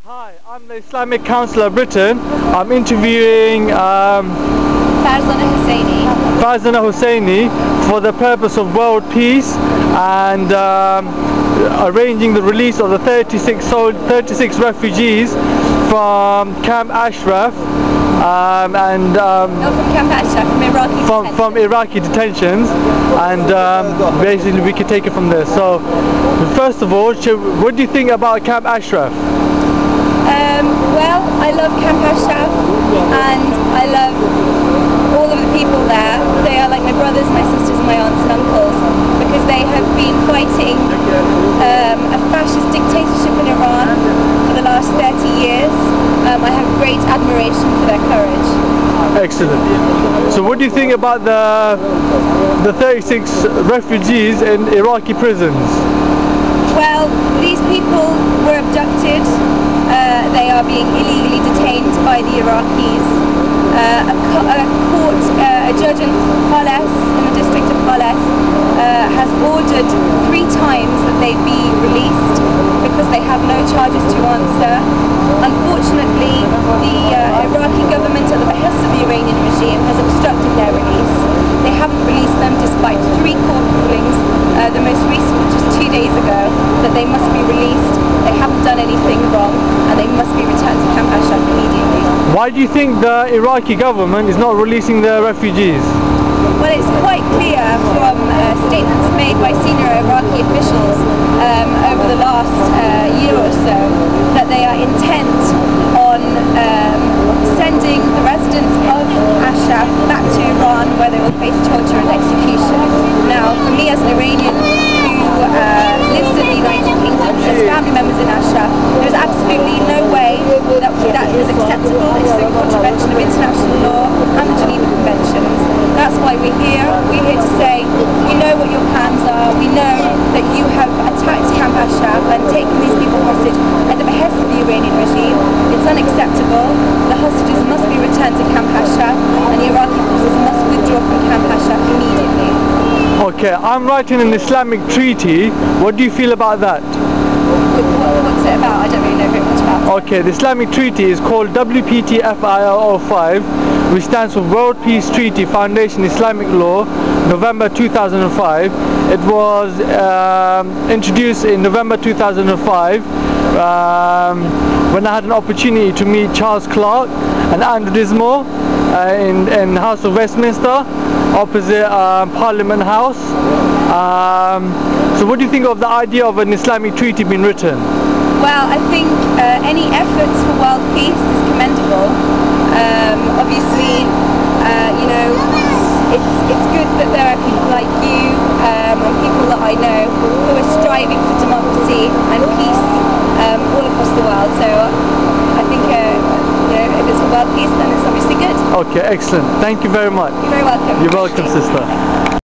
Hi, I'm the Islamic Council of Britain. I'm interviewing Farzana Husseini for the purpose of world peace and arranging the release of the 36 refugees from Camp Ashraf from Camp Ashraf, from Iraqi detentions, and basically we can take it from there. So first of all, what do you think about Camp Ashraf? Well, I love Camp Ashraf and I love all of the people there. They are like my brothers, my sisters and my aunts and uncles, because they have been fighting a fascist dictatorship in Iran for the last 30 years. I have great admiration for their courage. Excellent. So what do you think about the 36 refugees in Iraqi prisons? Well, these people were abducted. They are being illegally detained by the Iraqis. A judge in relace, in the district of relace, has ordered 3 times that they be released because they have no charges to answer. Unfortunately, the Iraqi government, at the behest of the Iranian regime, has obstructed their release. They haven't released them despite 3 court rulings, the most recent just 2 days ago, that they must be released. They haven't done anything wrong and they must be returned to Camp Ashraf immediately. Why do you think the Iraqi government is not releasing the refugees? Well, it's quite clear from statements made by senior Iraqi officials over the last year or so that they are intent on sending the residents of Ashraf back to Iran, where they will face torture and execution. Now, for me as an Iranian who lives in the United Kingdom, has family members in Ashraf, there's absolutely no way that is acceptable. It's a contravention of international law and the Geneva Conventions. That's why we're here. We're here to say, we know what your plans are. We know that you have attacked Camp Ashraf and taken these people hostage at the behest of the Iranian regime. It's unacceptable. The hostages must be returned to Camp Ashraf and the Iraqi forces must withdraw from Camp Ashraf immediately. Okay, I'm writing an Islamic treaty. What do you feel about that? What's it about? I don't really know very much about it. Okay, the Islamic treaty is called WPTFIL05, which stands for World Peace Treaty Foundation Islamic Law, November 2005. It was introduced in November 2005 when I had an opportunity to meet Charles Clarke and Andrew Dismore in House of Westminster, opposite Parliament House. So what do you think of the idea of an Islamic treaty being written? Well, I think any efforts for world peace is commendable. Obviously, you know, it's good that there are people like you and people that I know who are striving for democracy and peace all across the world. So I think you know, if it's for world peace, then it's obviously good. Okay, excellent. Thank you very much. You're very welcome. You're welcome, sister.